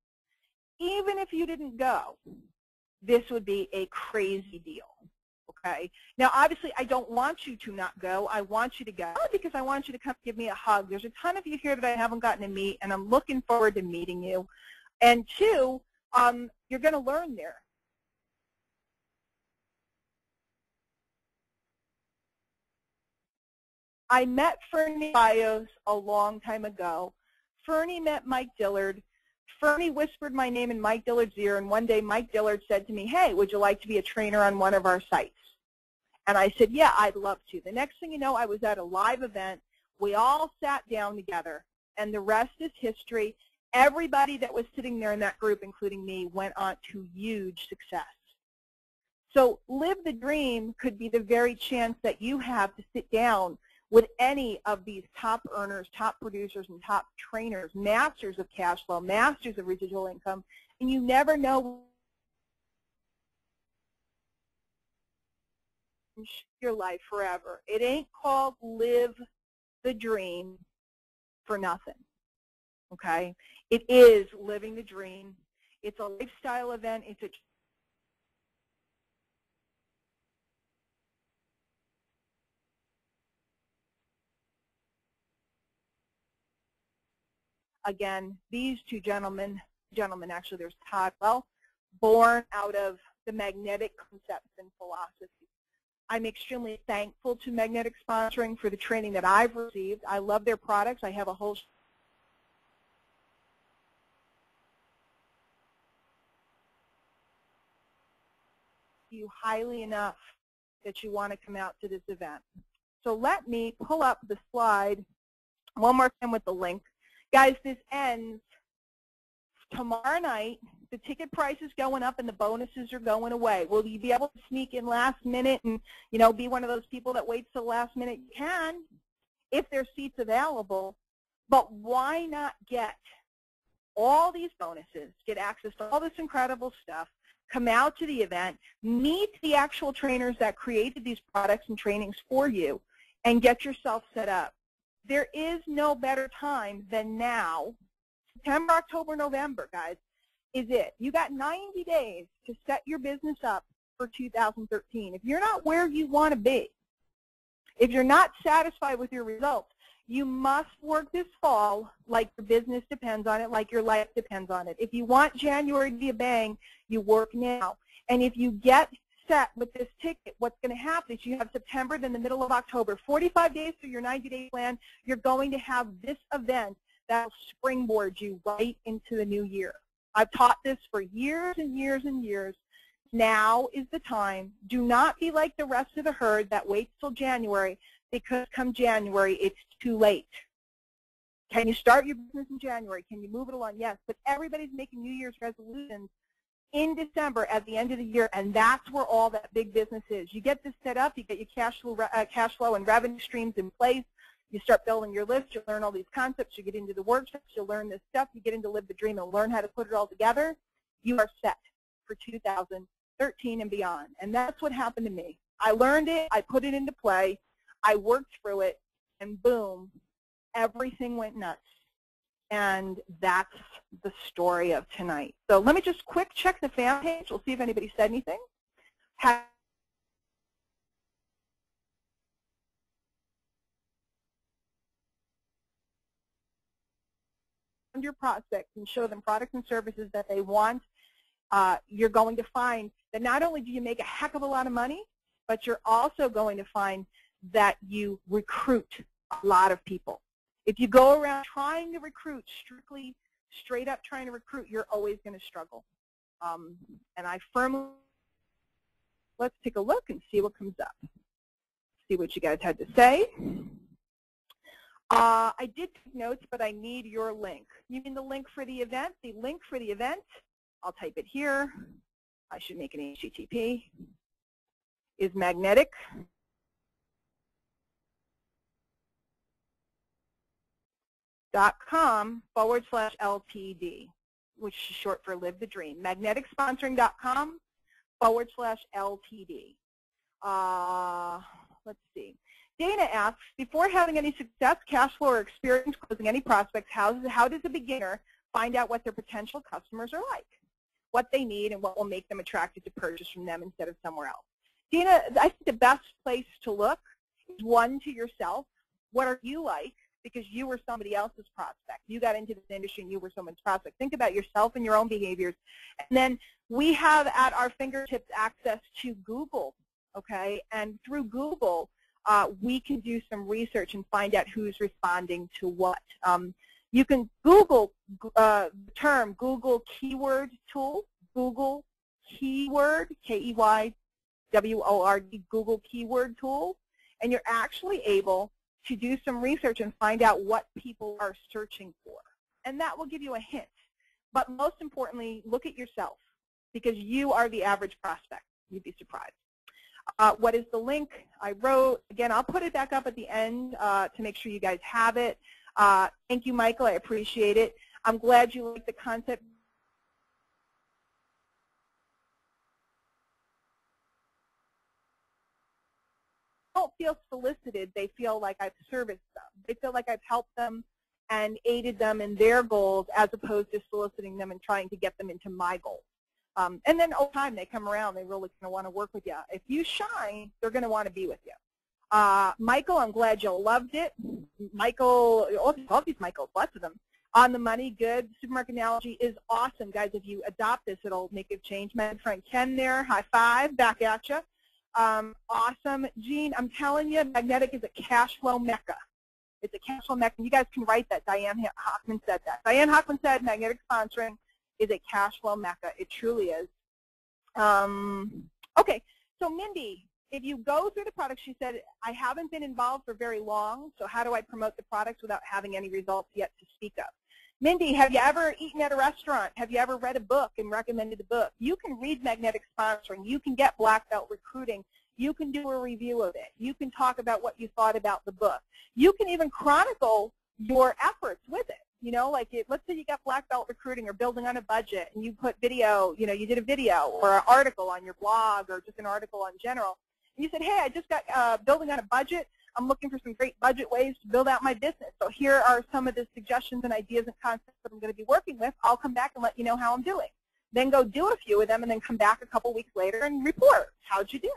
Even if you didn't go, this would be a crazy deal, okay? Now, obviously, I don't want you to not go. I want you to go because I want you to come give me a hug. There's a ton of you here that I haven't gotten to meet, and I'm looking forward to meeting you. And two, you're going to learn there. I met Fernie Bios a long time ago. Fernie met Mike Dillard. Fernie whispered my name in Mike Dillard's ear, and one day Mike Dillard said to me, hey, would you like to be a trainer on one of our sites? And I said, yeah, I'd love to. The next thing you know, I was at a live event. We all sat down together, and the rest is history. Everybody that was sitting there in that group, including me, went on to huge success. So Live the Dream could be the very chance that you have to sit down with any of these top earners, top producers, and top trainers, masters of cash flow, masters of residual income, and you never know your life forever. It ain't called Live the Dream for nothing, okay? It is living the dream. It's a lifestyle event. It's a Again, these two gentlemen, actually there's Todd, well, born out of the magnetic concepts and philosophy. I'm extremely thankful to Magnetic Sponsoring for the training that I've received. I love their products. I have a whole you highly enough that you want to come out to this event. So let me pull up the slide one more time with the link. Guys, this ends tomorrow night. The ticket price is going up and the bonuses are going away. Will you be able to sneak in last minute and, you know, be one of those people that waits till the last minute? You can if there's seats available, but why not get all these bonuses, get access to all this incredible stuff, come out to the event, meet the actual trainers that created these products and trainings for you, and get yourself set up. There is no better time than now. September, October, November, guys, is it. You got 90 days to set your business up for 2013. If you're not where you want to be, if you're not satisfied with your results, you must work this fall like your business depends on it, like your life depends on it. If you want January to be a bang, you work now. And if you get set with this ticket, what's going to happen is you have September, then the middle of October, 45 days for your 90-day plan. You're going to have this event that will springboard you right into the new year. I've taught this for years and years and years. Now is the time. Do not be like the rest of the herd that waits till January, because come January, it's too late. Can you start your business in January? Can you move it along? Yes, but everybody's making New Year's resolutions in December at the end of the year, and that's where all that big business is. You get this set up, you get your cash flow and revenue streams in place, you start building your list, you learn all these concepts, you get into the workshops, you learn this stuff, you get into Live the Dream and learn how to put it all together, you are set for 2013 and beyond. And that's what happened to me. I learned it, I put it into play, I worked through it, and boom, everything went nuts. And that's the story of tonight. So let me just quick check the fan page. We'll see if anybody said anything. Your prospects and show them products and services that they want. You're going to find that not only do you make a heck of a lot of money, but you're also going to find that you recruit a lot of people. If you go around trying to recruit, straight up trying to recruit, you're always going to struggle. And I firmly, let's take a look and see what comes up. See what you guys had to say. I did take notes, but I need your link. You mean the link for the event? The link for the event, I'll type it here. I should make an HTTP, is magnetic.com/LTD, which is short for Live the Dream. Magneticsponsoring.com/LTD. Let's see. Dana asks, before having any success, cash flow, or experience closing any prospects, how does a beginner find out what their potential customers are like, what they need, and what will make them attracted to purchase from them instead of somewhere else? Dana, I think the best place to look is, one, to yourself. What are you like? Because you were somebody else's prospect. You got into this industry and you were someone's prospect. Think about yourself and your own behaviors. And then we have at our fingertips access to Google, okay? And through Google, we can do some research and find out who's responding to what. You can Google the term Google Keyword Tool, Google Keyword, Keyword, Google Keyword Tool, and you're actually able to do some research and find out what people are searching for. And that will give you a hint. But most importantly, look at yourself, because you are the average prospect. You'd be surprised. What is the link? I wrote, again, I'll put it back up at the end to make sure you guys have it. Thank you, Michael. I appreciate it. I'm glad you like the concept. Don't feel solicited. They feel like I've serviced them. They feel like I've helped them and aided them in their goals, as opposed to soliciting them and trying to get them into my goals. And then over time, they come around. They really going to want to work with you. If you shine, they're going to want to be with you. Michael, I'm glad you loved it. Michael, all these Michaels, lots of them. On the money, good. Supermarket analogy is awesome. Guys, if you adopt this, it'll make a change. My friend Ken there, high five, back at you. Awesome. Jean, I'm telling you, Magnetic is a cash flow mecca. It's a cash flow mecca. You guys can write that. Diane Hochman said that. Diane Hochman said Magnetic sponsoring is a cash flow mecca. It truly is. Okay, so Mindy, if you go through the products, she said, I haven't been involved for very long, so how do I promote the products without having any results yet to speak of? Mindy, have you ever eaten at a restaurant? Have you ever read a book and recommended the book? You can read Magnetic Sponsoring. You can get Black Belt Recruiting. You can do a review of it. You can talk about what you thought about the book. You can even chronicle your efforts with it. You know, like let's say you got Black Belt Recruiting or Building on a Budget, and you put video, you know, you did a video or an article on your blog or just an article in general. And you said, hey, I just got Building on a Budget. I'm looking for some great budget ways to build out my business. So here are some of the suggestions and ideas and concepts that I'm going to be working with. I'll come back and let you know how I'm doing. Then go do a few of them and then come back a couple weeks later and report. How'd you do?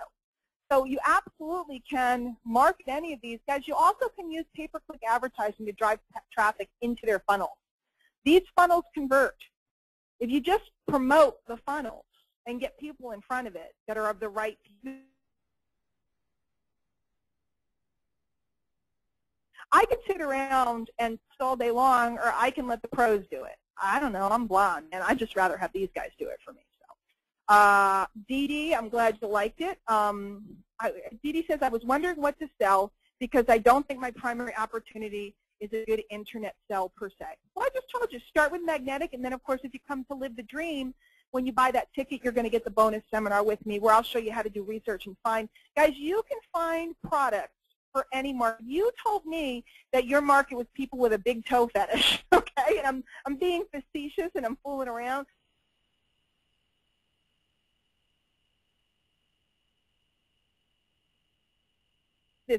So you absolutely can market any of these. Guys, you also can use pay-per-click advertising to drive traffic into their funnels. These funnels convert. If you just promote the funnels and get people in front of it that are of the right people, I can sit around and all day long, or I can let the pros do it. I don't know, I'm blonde, and I'd just rather have these guys do it for me. Dee Dee, I'm glad you liked it. Dee Dee says, I was wondering what to sell because I don't think my primary opportunity is a good internet sell per se. Well, I just told you, start with magnetic, and then, of course, if you come to Live the Dream, when you buy that ticket, you're going to get the bonus seminar with me where I'll show you how to do research and find. Guys, you can find products for any market. You told me that your market was people with a big toe fetish, okay? And I'm being facetious and I'm fooling around.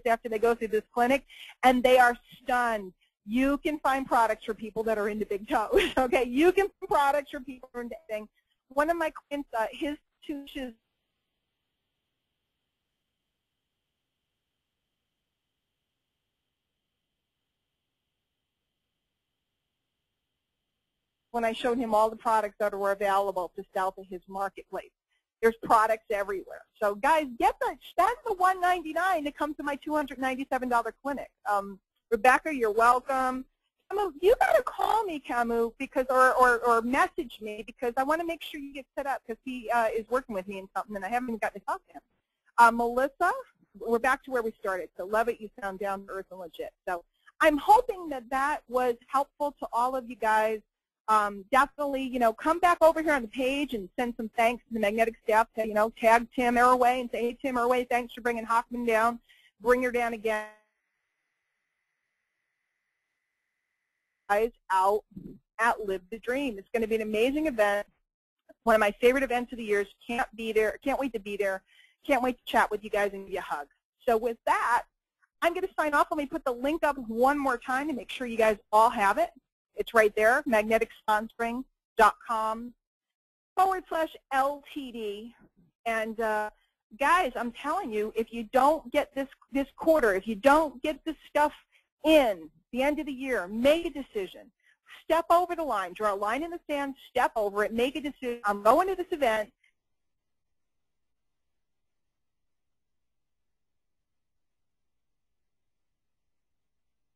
After they go through this clinic, and they are stunned. You can find products for people that are into big toes, okay? You can find products for people who are into anything. One of my clients, his tushes, when I showed him all the products that were available to sell to his marketplace. There's products everywhere. So guys, spend the $199 to come to my $297 clinic. Rebecca, you're welcome. Camu, you got to call me, Camu, because or message me because I want to make sure you get set up because he is working with me in something and I haven't even gotten to talk to him. Melissa, we're back to where we started. So love it. You sound down to earth and legit. So I'm hoping that that was helpful to all of you guys. Definitely, come back over here on the page and send some thanks to the magnetic staff. Tag Tim Erway and say, hey, Tim Erway, thanks for bringing Hochman down. Bring her down again. Guys, out at Live the Dream. It's going to be an amazing event. One of my favorite events of the year. Can't wait to be there. Can't wait to chat with you guys and give you a hug. So with that, I'm going to sign off. Let me put the link up one more time to make sure you guys all have it. It's right there, magneticsponsoring.com/LTD. And guys, I'm telling you, if you don't get this quarter, if you don't get this stuff in the end of the year, make a decision. Step over the line. Draw a line in the sand, step over it, make a decision. I'm going to this event.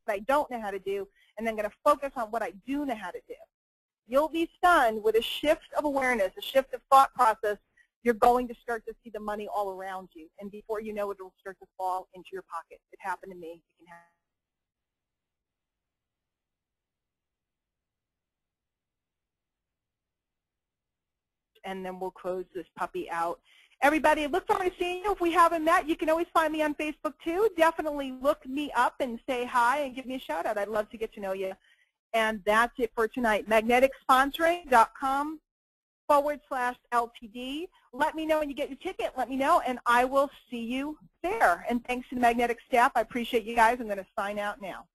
I don't know how to do, and then going to focus on what I do know how to do. You'll be stunned with a shift of awareness, a shift of thought process. You're going to start to see the money all around you, and before you know it, it'll start to fall into your pocket. It happened to me. It can happen. And then we'll close this puppy out. Everybody, look forward to seeing you. If we haven't met, you can always find me on Facebook too. Definitely look me up and say hi and give me a shout out. I'd love to get to know you. And that's it for tonight. magneticsponsoring.com/LTD. Let me know when you get your ticket. Let me know, and I will see you there. And thanks to the Magnetic staff. I appreciate you guys. I'm going to sign out now.